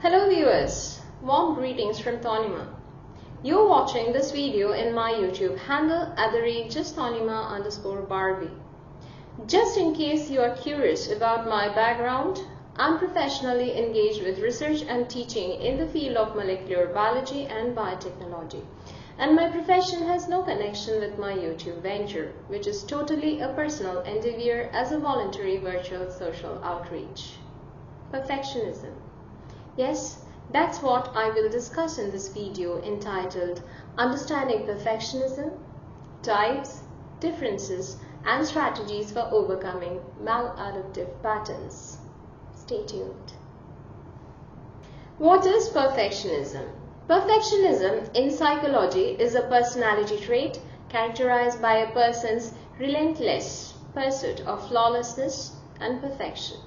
Hello viewers, warm greetings from Tanima. You're watching this video in my YouTube handle @justtanima_Barbie. Just in case you are curious about my background, I'm professionally engaged with research and teaching in the field of molecular biology and biotechnology. And my profession has no connection with my YouTube venture, which is totally a personal endeavor as a voluntary virtual social outreach. Perfectionism. Yes, that's what I will discuss in this video entitled Understanding Perfectionism, Types, Differences and Strategies for Overcoming Maladaptive Patterns. Stay tuned. What is perfectionism? Perfectionism in psychology is a personality trait characterized by a person's relentless pursuit of flawlessness and perfection.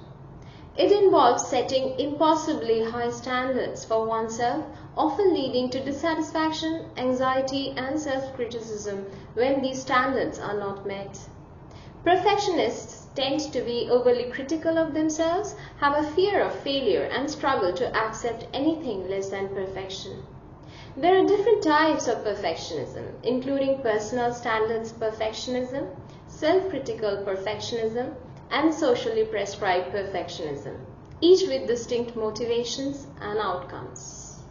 It involves setting impossibly high standards for oneself, often leading to dissatisfaction, anxiety, and self-criticism when these standards are not met. Perfectionists tend to be overly critical of themselves, have a fear of failure, and struggle to accept anything less than perfection. There are different types of perfectionism, including personal standards perfectionism, self-critical perfectionism, and socially prescribed perfectionism, each with distinct motivations and outcomes.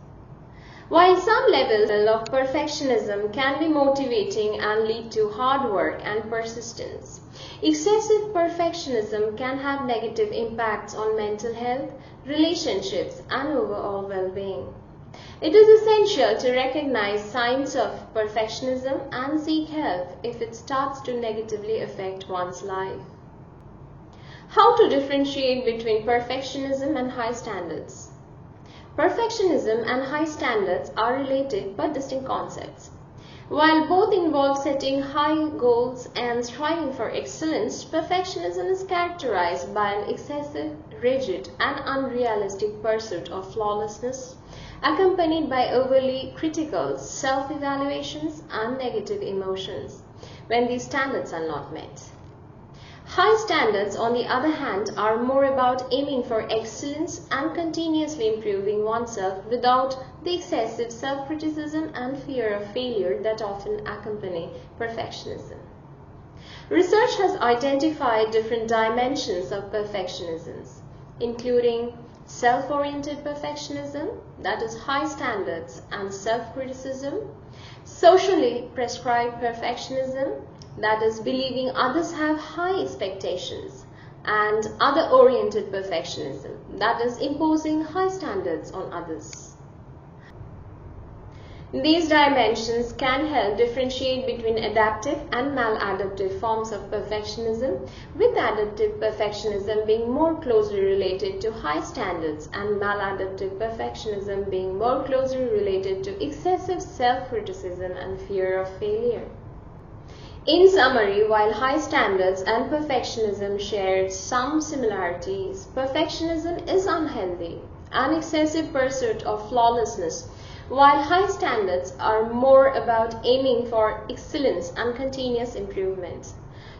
While some levels of perfectionism can be motivating and lead to hard work and persistence, excessive perfectionism can have negative impacts on mental health, relationships, and overall well-being. It is essential to recognize signs of perfectionism and seek help if it starts to negatively affect one's life. How to differentiate between perfectionism and high standards? Perfectionism and high standards are related but distinct concepts. While both involve setting high goals and striving for excellence, perfectionism is characterized by an excessive, rigid, and unrealistic pursuit of flawlessness, accompanied by overly critical self-evaluations and negative emotions when these standards are not met. High standards, on the other hand, are more about aiming for excellence and continuously improving oneself without the excessive self-criticism and fear of failure that often accompany perfectionism. Research has identified different dimensions of perfectionism, including self-oriented perfectionism, that is high standards and self-criticism, socially prescribed perfectionism, that is believing others have high expectations, and other-oriented perfectionism, that is imposing high standards on others. These dimensions can help differentiate between adaptive and maladaptive forms of perfectionism, with adaptive perfectionism being more closely related to high standards and maladaptive perfectionism being more closely related to excessive self-criticism and fear of failure. In summary, while high standards and perfectionism share some similarities, perfectionism is unhealthy, an excessive pursuit of flawlessness, while high standards are more about aiming for excellence and continuous improvement.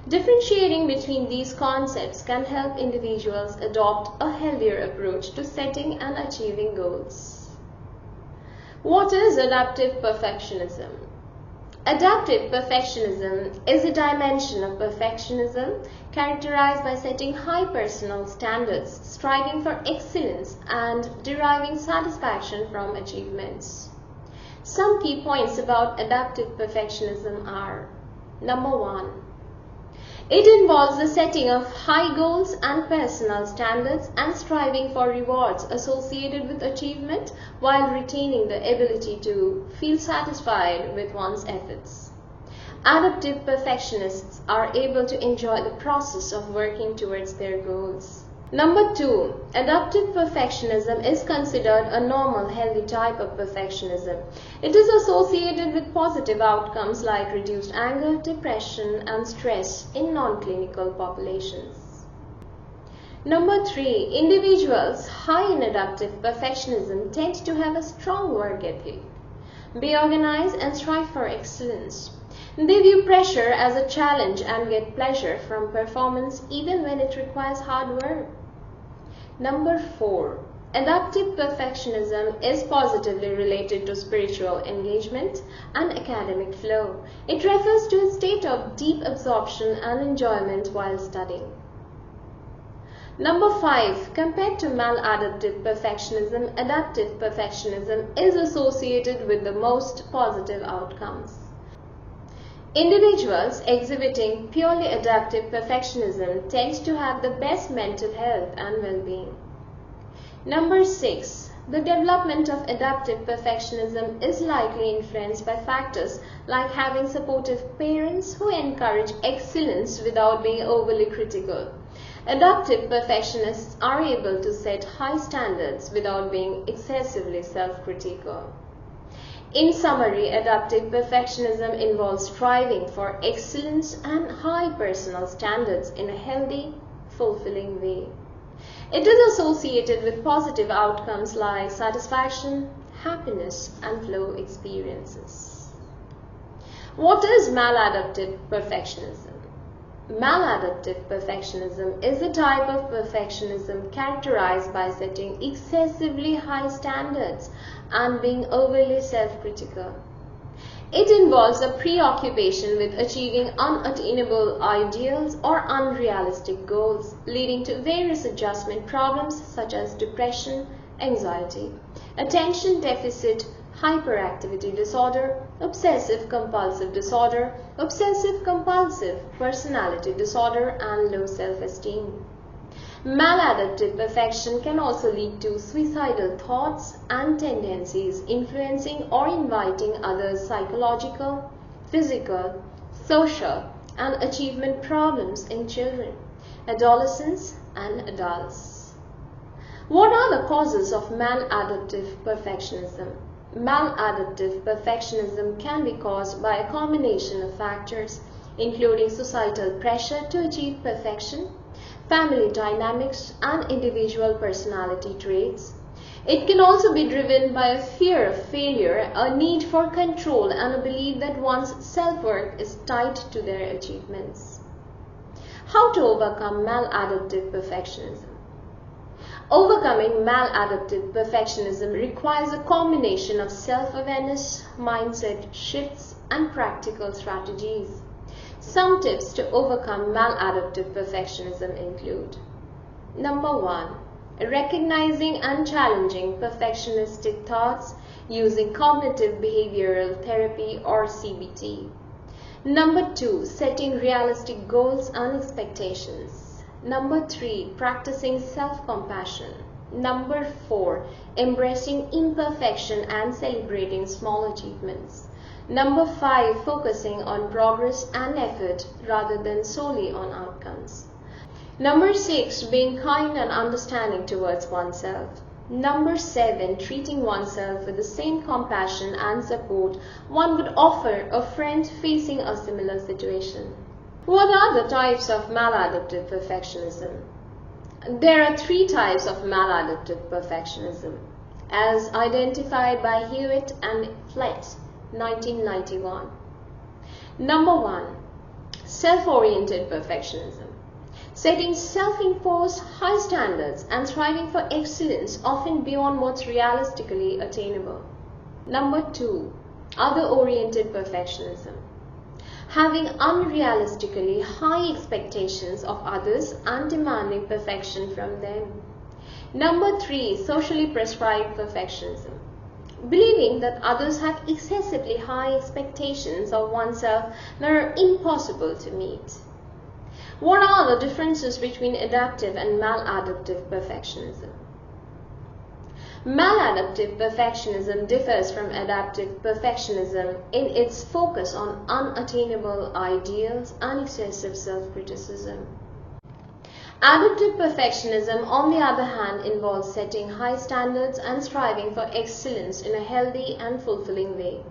Differentiating between these concepts can help individuals adopt a healthier approach to setting and achieving goals. What is adaptive perfectionism? Adaptive perfectionism is a dimension of perfectionism characterized by setting high personal standards, striving for excellence, and deriving satisfaction from achievements. Some key points about adaptive perfectionism are: Number 1. It involves the setting of high goals and personal standards and striving for rewards associated with achievement while retaining the ability to feel satisfied with one's efforts. Adaptive perfectionists are able to enjoy the process of working towards their goals. Number 2. Adaptive perfectionism is considered a normal, healthy type of perfectionism. It is associated with positive outcomes like reduced anger, depression, and stress in non-clinical populations. Number 3. Individuals high in adaptive perfectionism tend to have a strong work ethic, be organized, and strive for excellence. They view pressure as a challenge and get pleasure from performance even when it requires hard work. Number 4. Adaptive perfectionism is positively related to spiritual engagement and academic flow. It refers to a state of deep absorption and enjoyment while studying. Number 5. Compared to maladaptive perfectionism, adaptive perfectionism is associated with the most positive outcomes. Individuals exhibiting purely adaptive perfectionism tend to have the best mental health and well-being. Number 6. The development of adaptive perfectionism is likely influenced by factors like having supportive parents who encourage excellence without being overly critical. Adaptive perfectionists are able to set high standards without being excessively self-critical. In summary, adaptive perfectionism involves striving for excellence and high personal standards in a healthy, fulfilling way. It is associated with positive outcomes like satisfaction, happiness, and flow experiences. What is maladaptive perfectionism? Maladaptive perfectionism is a type of perfectionism characterized by setting excessively high standards and being overly self-critical. It involves a preoccupation with achieving unattainable ideals or unrealistic goals, leading to various adjustment problems such as depression, anxiety, attention deficit hyperactivity disorder, obsessive-compulsive disorder, obsessive-compulsive personality disorder, and low self-esteem. Maladaptive perfection can also lead to suicidal thoughts and tendencies, influencing or inviting others' psychological, physical, social, and achievement problems in children, adolescents, and adults. What are the causes of maladaptive perfectionism? Maladaptive perfectionism can be caused by a combination of factors, including societal pressure to achieve perfection, family dynamics, and individual personality traits. It can also be driven by a fear of failure, a need for control, and a belief that one's self-worth is tied to their achievements. How to overcome maladaptive perfectionism? Overcoming maladaptive perfectionism requires a combination of self-awareness, mindset shifts, and practical strategies. Some tips to overcome maladaptive perfectionism include: Number 1. Recognizing and challenging perfectionistic thoughts using cognitive behavioral therapy or CBT. Number 2. Setting realistic goals and expectations. Number 3. Practicing self-compassion. Number 4. Embracing imperfection and celebrating small achievements. Number 5. Focusing on progress and effort rather than solely on outcomes. Number 6. Being kind and understanding towards oneself. Number 7. Treating oneself with the same compassion and support one would offer a friend facing a similar situation. What are the types of maladaptive perfectionism? There are 3 types of maladaptive perfectionism, as identified by Hewitt and Flett, 1991. Number 1. Self-oriented perfectionism. Setting self-imposed high standards and striving for excellence often beyond what's realistically attainable. Number 2. Other-oriented perfectionism. Having unrealistically high expectations of others and demanding perfection from them. Number 3. Socially prescribed perfectionism. Believing that others have excessively high expectations of oneself that are impossible to meet. What are the differences between adaptive and maladaptive perfectionism? Maladaptive perfectionism differs from adaptive perfectionism in its focus on unattainable ideals and excessive self-criticism. Adaptive perfectionism, on the other hand, involves setting high standards and striving for excellence in a healthy and fulfilling way.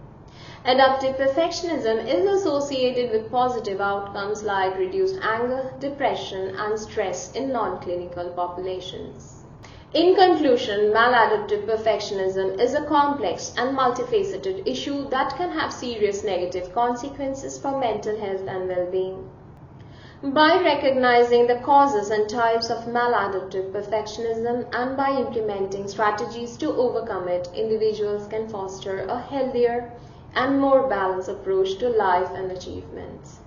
Adaptive perfectionism is associated with positive outcomes like reduced anger, depression, and stress in non-clinical populations. In conclusion, maladaptive perfectionism is a complex and multifaceted issue that can have serious negative consequences for mental health and well-being. By recognizing the causes and types of maladaptive perfectionism and by implementing strategies to overcome it, individuals can foster a healthier and more balanced approach to life and achievements.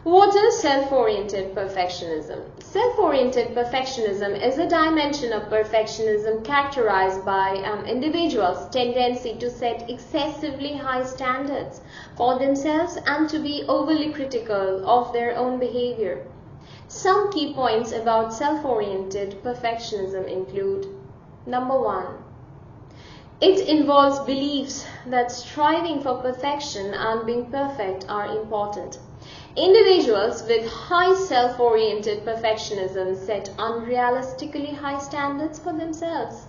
What is self-oriented perfectionism? Self-oriented perfectionism is a dimension of perfectionism characterized by an individual's tendency to set excessively high standards for themselves and to be overly critical of their own behavior. Some key points about self-oriented perfectionism include: Number 1. It involves beliefs that striving for perfection and being perfect are important. Individuals with high self-oriented perfectionism set unrealistically high standards for themselves.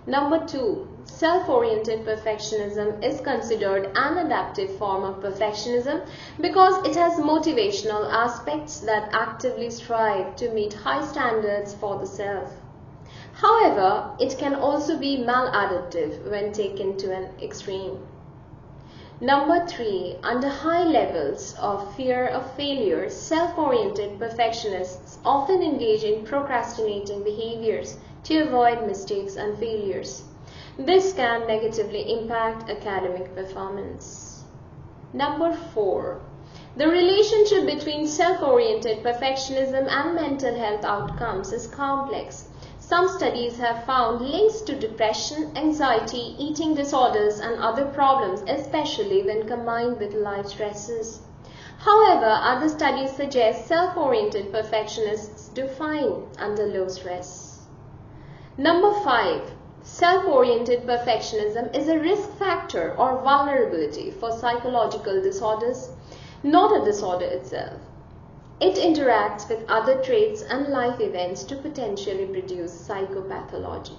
Number 2. Self-oriented perfectionism is considered an adaptive form of perfectionism because it has motivational aspects that actively strive to meet high standards for the self. However, it can also be maladaptive when taken to an extreme. Number 3. Under high levels of fear of failure, self-oriented perfectionists often engage in procrastinating behaviors to avoid mistakes and failures. This can negatively impact academic performance. Number 4. The relationship between self-oriented perfectionism and mental health outcomes is complex. Some studies have found links to depression, anxiety, eating disorders, and other problems, especially when combined with life stresses. However, other studies suggest self-oriented perfectionists do fine under low stress. Number 5. Self-oriented perfectionism is a risk factor or vulnerability for psychological disorders, not a disorder itself. It interacts with other traits and life events to potentially produce psychopathology.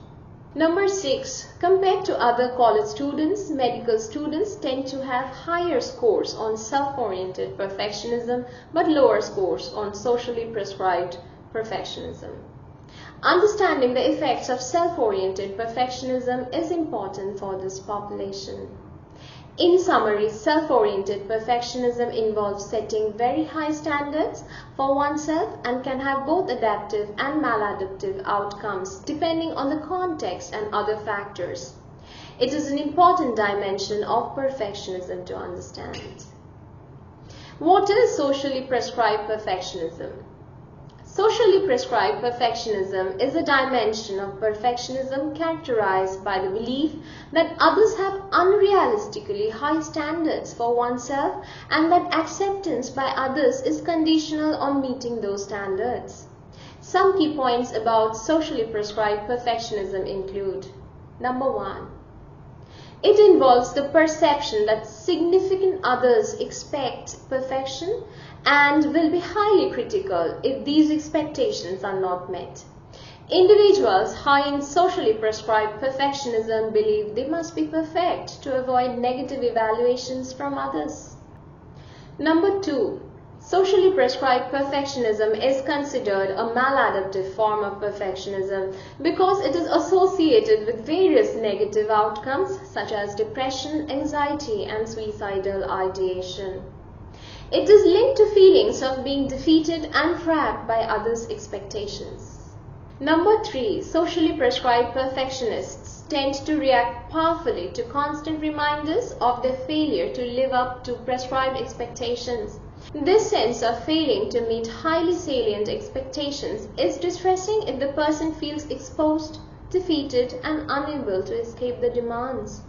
Number 6. Compared to other college students, medical students tend to have higher scores on self-oriented perfectionism but lower scores on socially prescribed perfectionism. Understanding the effects of self-oriented perfectionism is important for this population. In summary, self-oriented perfectionism involves setting very high standards for oneself and can have both adaptive and maladaptive outcomes depending on the context and other factors. It is an important dimension of perfectionism to understand. What is socially prescribed perfectionism? Socially prescribed perfectionism is a dimension of perfectionism characterized by the belief that others have unrealistically high standards for oneself and that acceptance by others is conditional on meeting those standards. Some key points about socially prescribed perfectionism include: Number 1. It involves the perception that significant others expect perfection and will be highly critical if these expectations are not met. Individuals high in socially prescribed perfectionism believe they must be perfect to avoid negative evaluations from others. Number 2. Socially prescribed perfectionism is considered a maladaptive form of perfectionism because it is associated with various negative outcomes such as depression, anxiety, and suicidal ideation. It is linked to feelings of being defeated and trapped by others' expectations. Number 3. Socially prescribed perfectionists tend to react powerfully to constant reminders of their failure to live up to prescribed expectations. This sense of failing to meet highly salient expectations is distressing if the person feels exposed, defeated, and unable to escape the demands.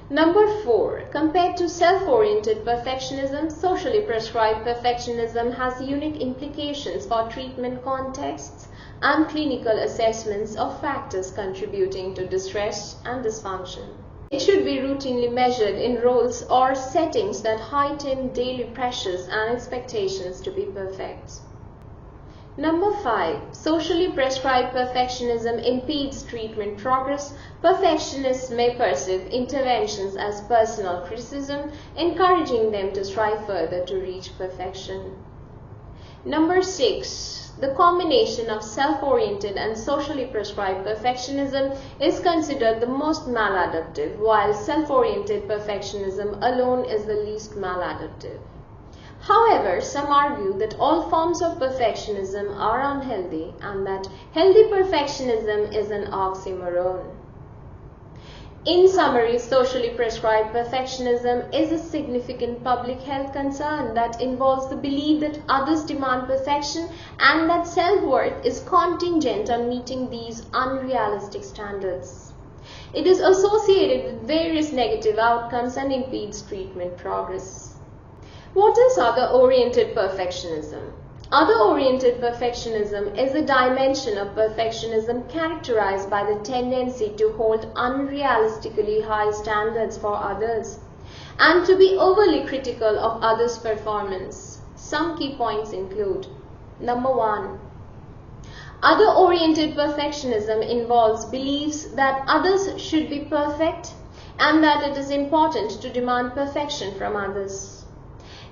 Number 4. Compared to self-oriented perfectionism, socially prescribed perfectionism has unique implications for treatment contexts and clinical assessments of factors contributing to distress and dysfunction. It should be routinely measured in roles or settings that heighten daily pressures and expectations to be perfect. Number 5. Socially prescribed perfectionism impedes treatment progress. Perfectionists may perceive interventions as personal criticism, encouraging them to strive further to reach perfection. Number 6. The combination of self-oriented and socially prescribed perfectionism is considered the most maladaptive, while self-oriented perfectionism alone is the least maladaptive. However, some argue that all forms of perfectionism are unhealthy and that healthy perfectionism is an oxymoron. In summary, socially prescribed perfectionism is a significant public health concern that involves the belief that others demand perfection and that self-worth is contingent on meeting these unrealistic standards. It is associated with various negative outcomes and impedes treatment progress. What is other-oriented perfectionism? Other-oriented perfectionism is a dimension of perfectionism characterized by the tendency to hold unrealistically high standards for others and to be overly critical of others' performance. Some key points include: Number 1. Other-oriented perfectionism involves beliefs that others should be perfect and that it is important to demand perfection from others.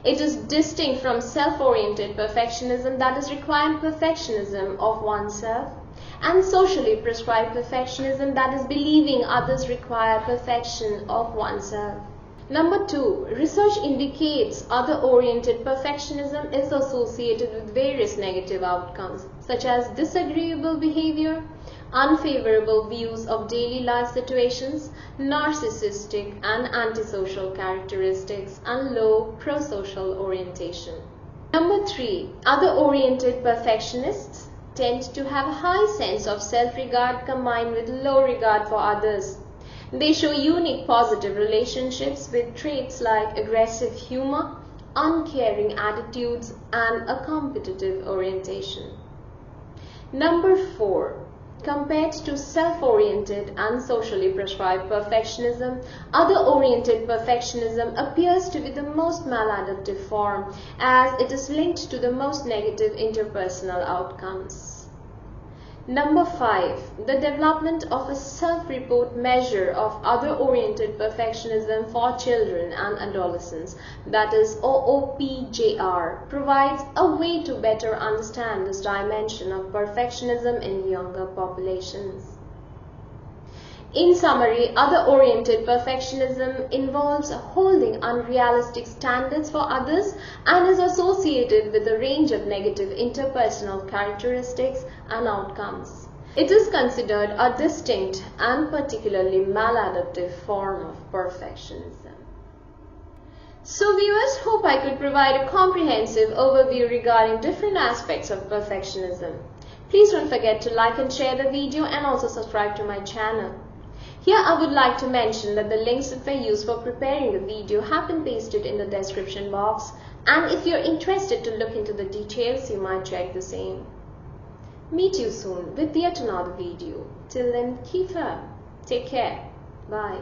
It is distinct from self-oriented perfectionism, that is required perfectionism of oneself, and socially prescribed perfectionism, that is believing others require perfection of oneself. Number 2. Research indicates other-oriented perfectionism is associated with various negative outcomes, such as disagreeable behavior, unfavorable views of daily life situations, narcissistic and antisocial characteristics, and low prosocial orientation. Number 3. Other-oriented perfectionists tend to have a high sense of self-regard combined with low regard for others. They show unique positive relationships with traits like aggressive humor, uncaring attitudes, and a competitive orientation. Number 4. Compared to self-oriented and socially prescribed perfectionism, other-oriented perfectionism appears to be the most maladaptive form, as it is linked to the most negative interpersonal outcomes. Number 5. The development of a self-report measure of other-oriented perfectionism for children and adolescents, that is OOPJR, provides a way to better understand this dimension of perfectionism in younger populations. In summary, other-oriented perfectionism involves holding unrealistic standards for others and is associated with a range of negative interpersonal characteristics and outcomes. It is considered a distinct and particularly maladaptive form of perfectionism. So viewers, hope I could provide a comprehensive overview regarding different aspects of perfectionism. Please don't forget to like and share the video and also subscribe to my channel. Here I would like to mention that the links that were used for preparing the video have been pasted in the description box, and if you're interested to look into the details, you might check the same. Meet you soon with yet another video. Till then, keep firm. Take care. Bye.